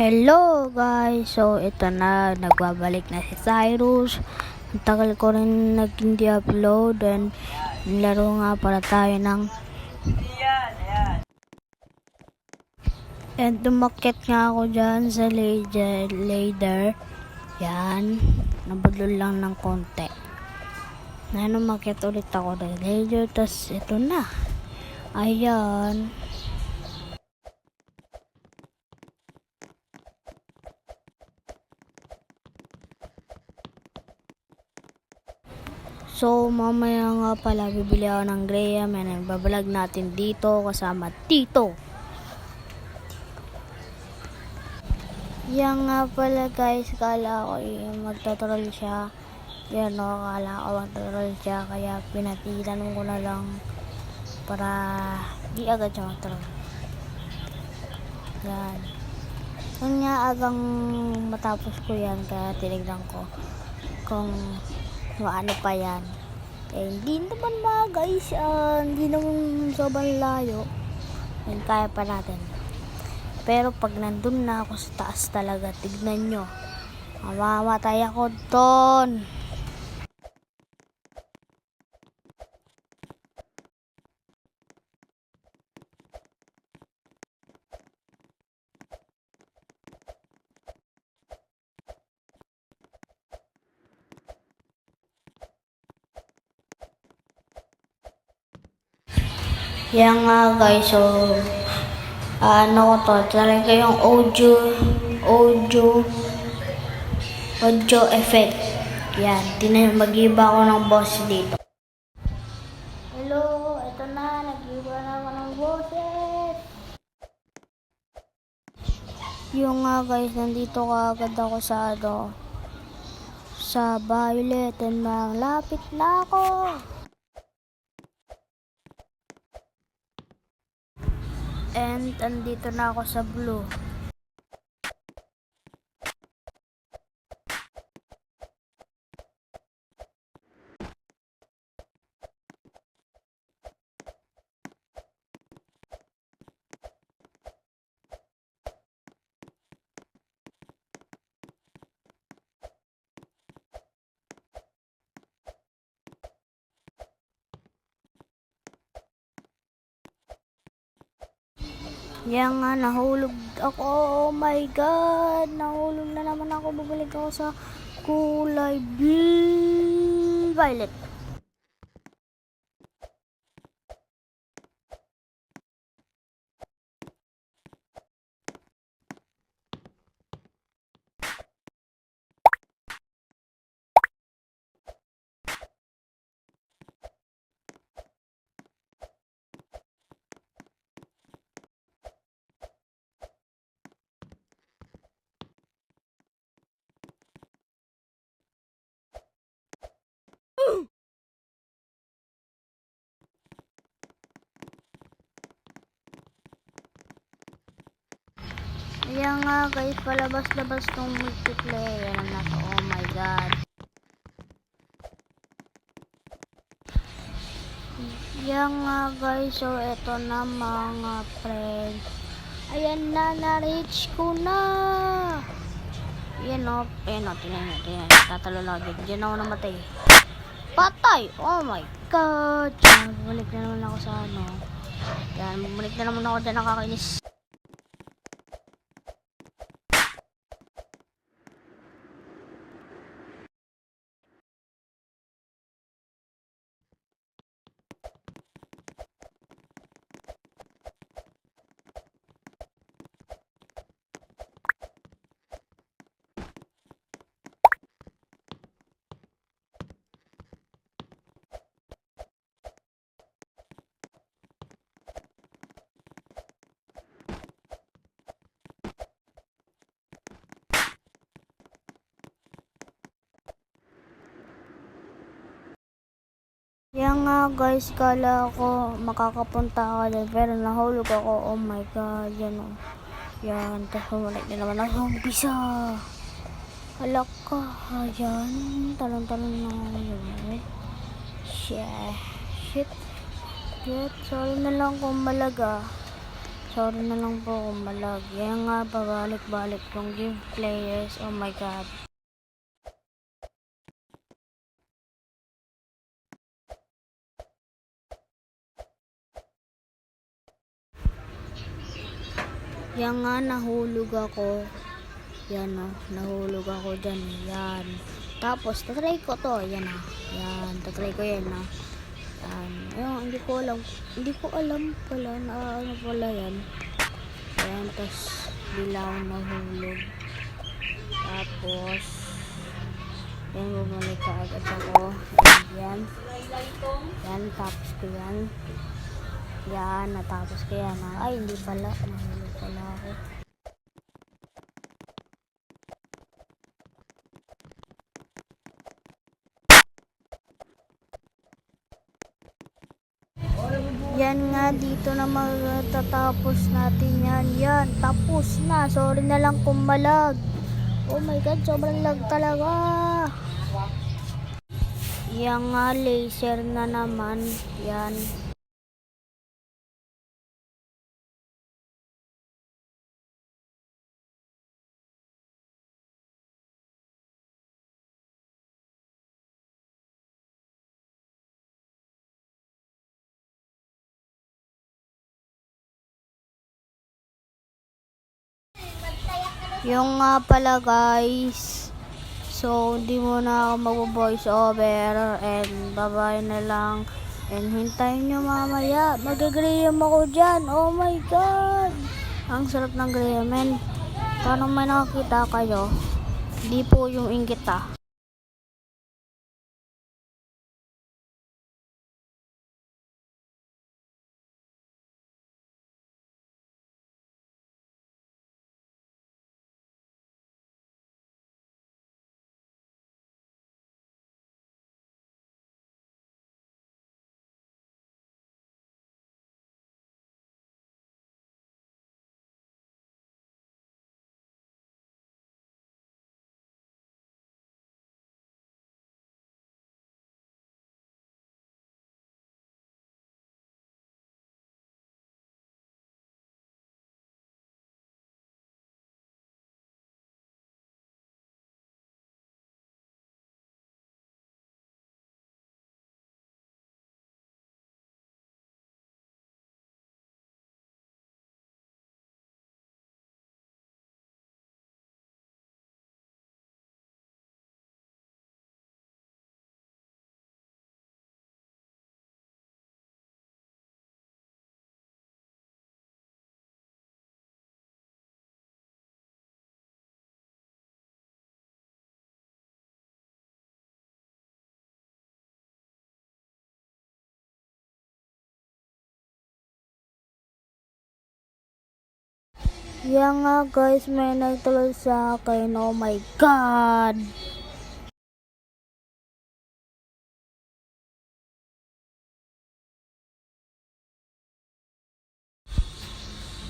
Hello guys! So ito na, nagbabalik na si Cyrus. Ang tagal ko rin hindi upload and laro nga para tayo ng and umakyat nga ako dyan sa ladder. Yan, nabudol lang ng konti. Ngayon umakyat ulit ako ng ladder, tas ito na. Ayan. So, mamaya nga pala bibili ako ng Graham and babalag natin dito kasama Tito. Yan nga pala guys, kala ko magtotroll siya. Yan o, kala ko magtotroll siya kaya pinatilan ko na lang para di agad siya magtotroll. Yan. Yan nga agang matapos ko yan kaya tinignan ko kung ano pa yan. Eh, hindi naman guys, hindi naman sobrang layo. And kaya pa natin. Pero pag nandun na ako sa taas talaga, tignan nyo. Mamamatay ako doon. Yan nga guys, so ano ko to, talaga yung audio effect. Yan, tinan mag-iba ako ng boss dito. Hello, ito na, nag-iba na ako ng boses. Yung nga guys, nandito ka agad ako sa violet and malapit na ako. And andito na ako sa blue. Yan nga, nahulog ako. Oh my god, nahulog na naman ako. Babalik ako sa kulay violet. Ayan nga guys, palabas-labas tong multiplayer na to. Oh my god. Ayan nga guys, so eto na mga friends. Ayan na, na-reach ko na. Ayan o, tingnan nyo. Tatalo lang dyan. Diyan ako namatay. Patay! Oh my god. Bumalik na naman ako sa ano. Yan, bumalik na naman ako dyan, nakakainis. Yan nga guys, kala ko makakapunta ako dyan pero nahulog ako. Oh my god, yan o. Yan, tapos bumalik na naman ako sa umpisa. Alak ka, ayan. Talon-talon na ako yun. Shit. Sorry na lang kung malaga. Sorry na lang po kung malag. Yan nga, pabalik-balik kong give players. Oh my god. Yan nga, nahulog ako. Yan o, nahulog ako dyan. Yan. Tapos, tatry ko to. Yan o. Yan, tatry ko yan o. Yan. Ayun, hindi ko alam. Hindi ko alam pala na ano pala yan. Yan, tapos bilang nahulog. Tapos, yan, bumalik ka agad ako. Yan. Yan, tapos ko yan. Yan, natapos ko yan. Ay, hindi pala. Nahulog pala ako. Yan nga, dito na matatapos natin yan. Yan, tapos na. Sorry na lang kung malag. Oh my god, sobrang lag talaga. Yan nga, laser na naman. Yan. Yung nga pala guys, so hindi mo na ako mag-voice over and bye-bye na lang and hintayin nyo mamaya, mag-graham ako dyan. Oh my god, ang sarap ng graham and paano may nakakita kayo, hindi po yung inggit ah. Yan nga guys, may nagtulog sa akin. Oh my god.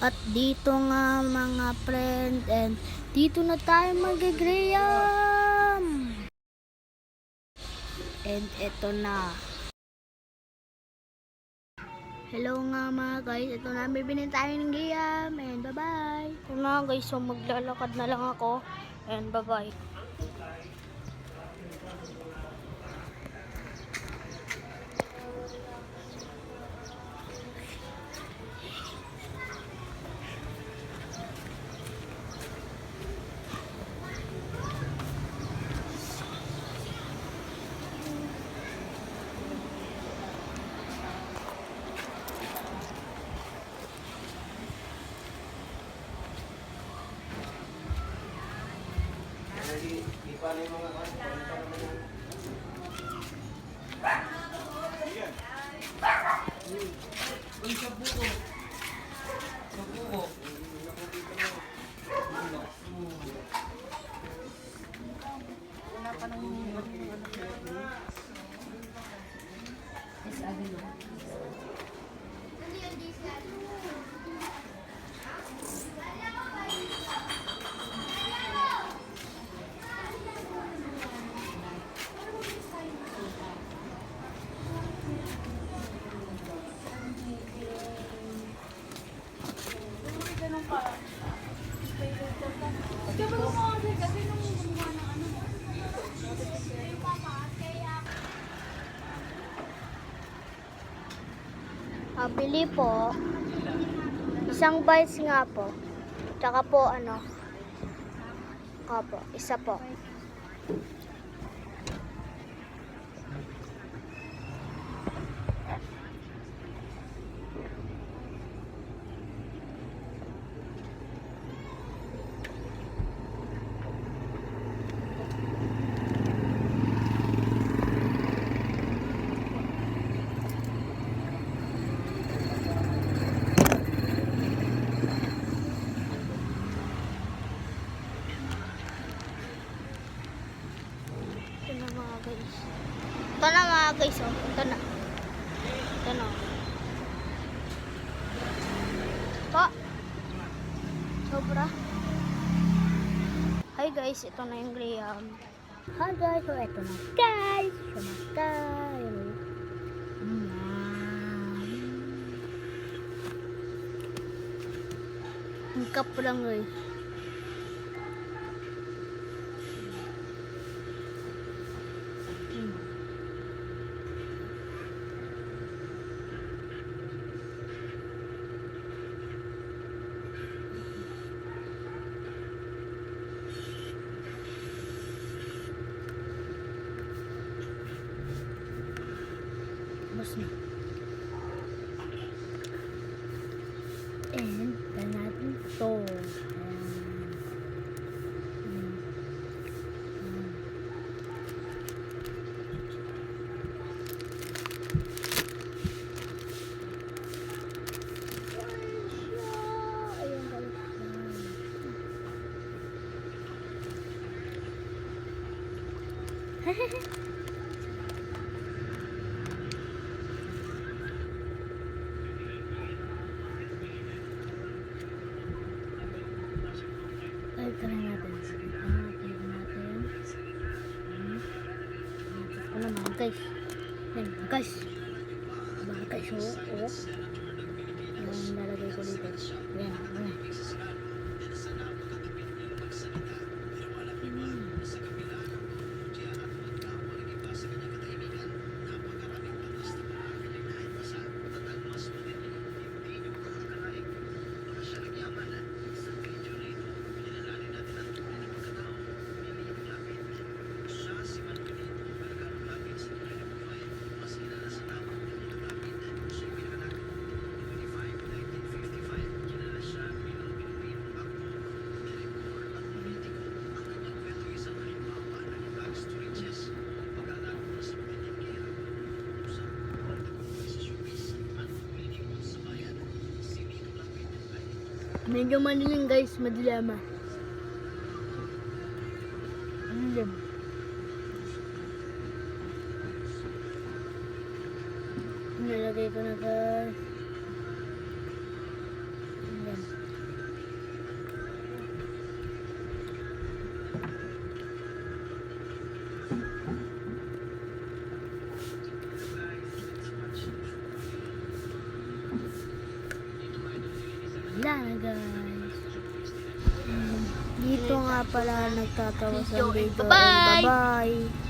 At dito nga mga friend, and dito na tayo mag-graham. And eto na. Hello nga mga guys, ito na, bibinin tayo ng graham. And bye bye. Ito na guys, so maglalakad na lang ako. And bye bye. Bili po. Isang bites nga po. Tsaka po ano. Opo, isa po. Ito na mga guys. Ito na mga guys. Oh. Ito na. Ito na. Pa. Sobra. Hi guys. Ito na yung Graham. Hi guys. So ito na guys. Ito na tayo. Ang kap lang guys. Tapos na. And, dan natin ito. Ayan guys. Hehehe. Ito na natin. Ito na mga guys. Yan mga guys. Mga guys. Oo. Yung lalagay ko dito. Yan. Yan. Medyo madilim guys, madilama. Madilim. Nilagay ko na guys. Ayan. Wala na guys. Dito nga pala nagtatawas ang video. Bye-bye!